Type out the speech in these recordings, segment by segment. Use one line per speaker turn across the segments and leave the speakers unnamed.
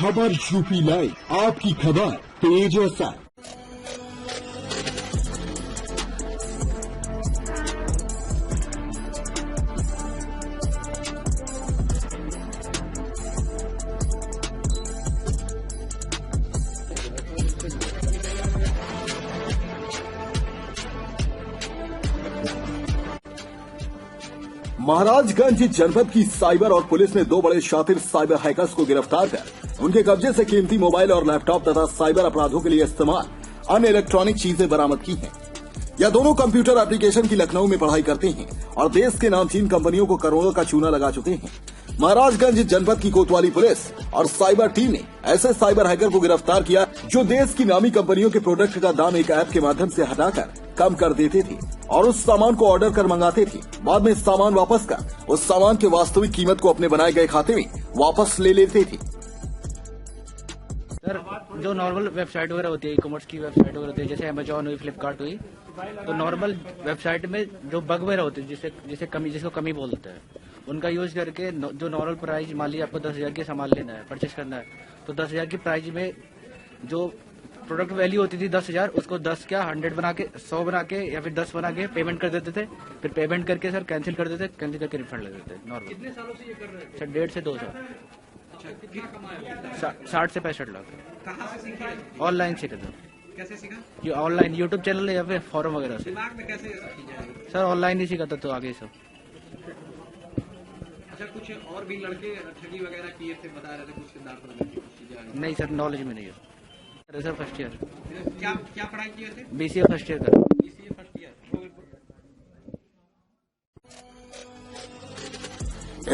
खबर UP live, आपकी खबर तेज असर। महाराजगंज जनपद की साइबर और पुलिस ने दो बड़े शातिर साइबर हैकर्स को गिरफ्तार कर उनके कब्जे से कीमती मोबाइल और लैपटॉप तथा साइबर अपराधों के लिए इस्तेमाल अन्य इलेक्ट्रॉनिक चीजें बरामद की हैं। यह दोनों कंप्यूटर एप्लीकेशन की लखनऊ में पढ़ाई करते हैं और देश के नामचीन कंपनियों को करोड़ों का चूना लगा चुके हैं। महाराजगंज जनपद की कोतवाली पुलिस और साइबर टीम ने ऐसे साइबर हैकर को गिरफ्तार किया जो देश की नामी कंपनियों के प्रोडक्ट का दाम एक ऐप के माध्यम से हटाकर कम कर देते थे और उस सामान को ऑर्डर कर मंगाते थे। बाद में सामान वापस कर उस सामान की वास्तविक कीमत को अपने बनाए गए खाते में वापस ले लेते थे।
सर, जो नॉर्मल वेबसाइट वगैरह होती है, ई कॉमर्स की वेबसाइट वगैरह होती है, जैसे अमेजॉन हुई, फ्लिपकार्ट हुई, तो नॉर्मल वेबसाइट में जो बग वगैरह होते हैं जिसको कमी बोलते हैं, उनका यूज करके जो नॉर्मल प्राइस, मान लीजिए आपको 10,000 की सामान लेना है, परचेस करना है, तो 10,000 की प्राइस में जो प्रोडक्ट वैल्यू होती थी 10,000, उसको 10 क्या 100 बना के, 100 बना के या फिर 10 बना के पेमेंट कर देते थे। फिर पेमेंट करके सर कैंसिल कर देते, कैंसिल करके रिफंड ले देते नॉर्मल।
कितने सालों से ये कर रहे हैं
सर? 1.5 से 2 साल।
अच्छा, कितना कमाया?
60 से 65 लाख।
कहाँ से सीखा है?
ऑनलाइन सीखे थे।
कैसे सीखा?
ये ऑनलाइन यूट्यूब चैनल है या फिर फॉरम वगैरह से।
दिमाग में कैसे सीखी जाएगी?
सर ऑनलाइन ही सीखा था, तो आगे सब।
अच्छा, कुछ और भी लड़के ठगी वगैरह किए थे, बता रहे थे कुछ सिद्धार्थ नगर की कुछ चीजें?
नहीं सर, नॉलेज में नहीं है सर। First year.
क्या क्या पढ़ाई किए थे?
BCA फर्स्ट ईयर का।
BCA first year.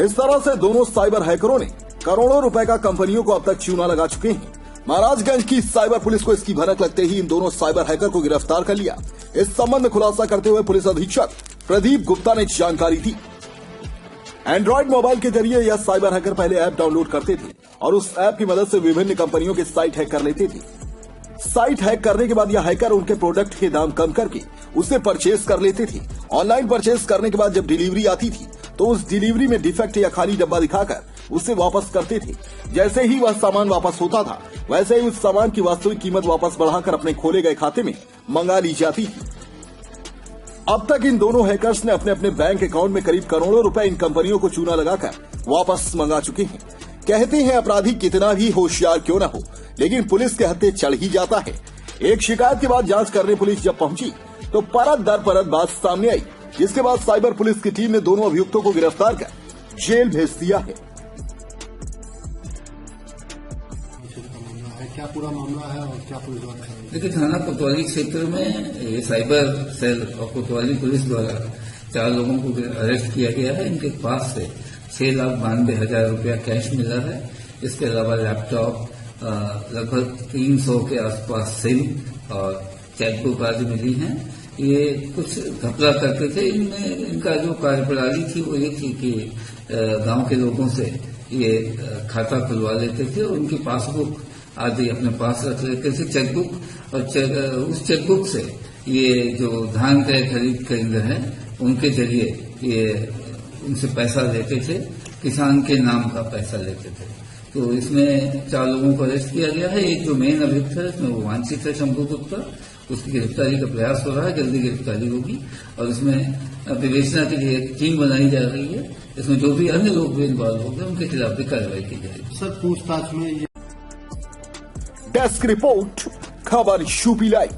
इस तरह से दोनों साइबर हैकरों ने करोड़ों रुपए का कंपनियों को अब तक चूना लगा चुके हैं। महाराजगंज की साइबर पुलिस को इसकी भनक लगते ही इन दोनों साइबर हैकर को गिरफ्तार कर लिया। इस संबंध में खुलासा करते हुए पुलिस अधीक्षक प्रदीप गुप्ता ने जानकारी दी। एंड्रॉइड मोबाइल के जरिए यह साइबर हैकर पहले ऐप डाउनलोड करते थे और उस ऐप की मदद से विभिन्न कंपनियों के साइट हैक कर लेते थे। साइट हैक करने के बाद यह हैकर उनके प्रोडक्ट के दाम कम करके उसे परचेज कर लेते थे। ऑनलाइन परचेज करने के बाद जब डिलीवरी आती थी तो उस डिलीवरी में डिफेक्ट या खाली डब्बा दिखाकर उसे वापस करते थे। जैसे ही वह सामान वापस होता था वैसे ही उस सामान की वास्तविक कीमत वापस बढ़ाकर अपने खोले गए खाते में मंगा ली जाती थी। अब तक इन दोनों हैकर्स ने अपने अपने बैंक अकाउंट में करीब करोड़ों रुपए इन कंपनियों को चूना लगाकर वापस मंगा चुके हैं। कहते हैं अपराधी कितना भी होशियार क्यों न हो, लेकिन पुलिस के हत्थे चढ़ ही जाता है। एक शिकायत के बाद जांच करने पुलिस जब पहुंची तो परत दर परत बात सामने आई, जिसके बाद साइबर पुलिस की टीम ने दोनों अभियुक्तों को गिरफ्तार कर जेल भेज दिया है।
क्या पूरा मामला है और क्या पुलिस द्वारा?
देखिए, थाना कोतवाली क्षेत्र में ये साइबर सेल और कोतवाली पुलिस द्वारा 4 लोगों को अरेस्ट किया गया है। इनके पास से 6,92,000 रुपया कैश मिला है। इसके अलावा लैपटॉप, लगभग 300 के आसपास सिम और चेकबुक आदि मिली हैं। ये कुछ घपला करते थे। इनका जो कार्यप्रणाली थी वो ये थी कि गांव के लोगों से ये खाता खुलवा लेते थे और उनकी पासबुक आदि अपने पास रख लेते थे, चेकबुक, और उस चेकबुक से ये जो धान के खरीद केंद्र हैं उनके जरिए ये उनसे पैसा लेते थे, किसान के नाम का पैसा लेते थे। तो इसमें 4 लोगों को अरेस्ट किया गया है। एक जो मेन अभियुक्त है इसमें वो वांछित है, शंभू गुप्ता, उसकी गिरफ्तारी का प्रयास हो रहा है। जल्दी गिरफ्तारी होगी और इसमें विवेचना के लिए एक टीम बनाई जा रही है। इसमें जो भी अन्य लोग भी इन्वॉल्व होंगे उनके खिलाफ भी कार्रवाई की जाएगी।
सर, पूछताछ में
डेस्क रिपोर्ट, खबर यूपी लाइव।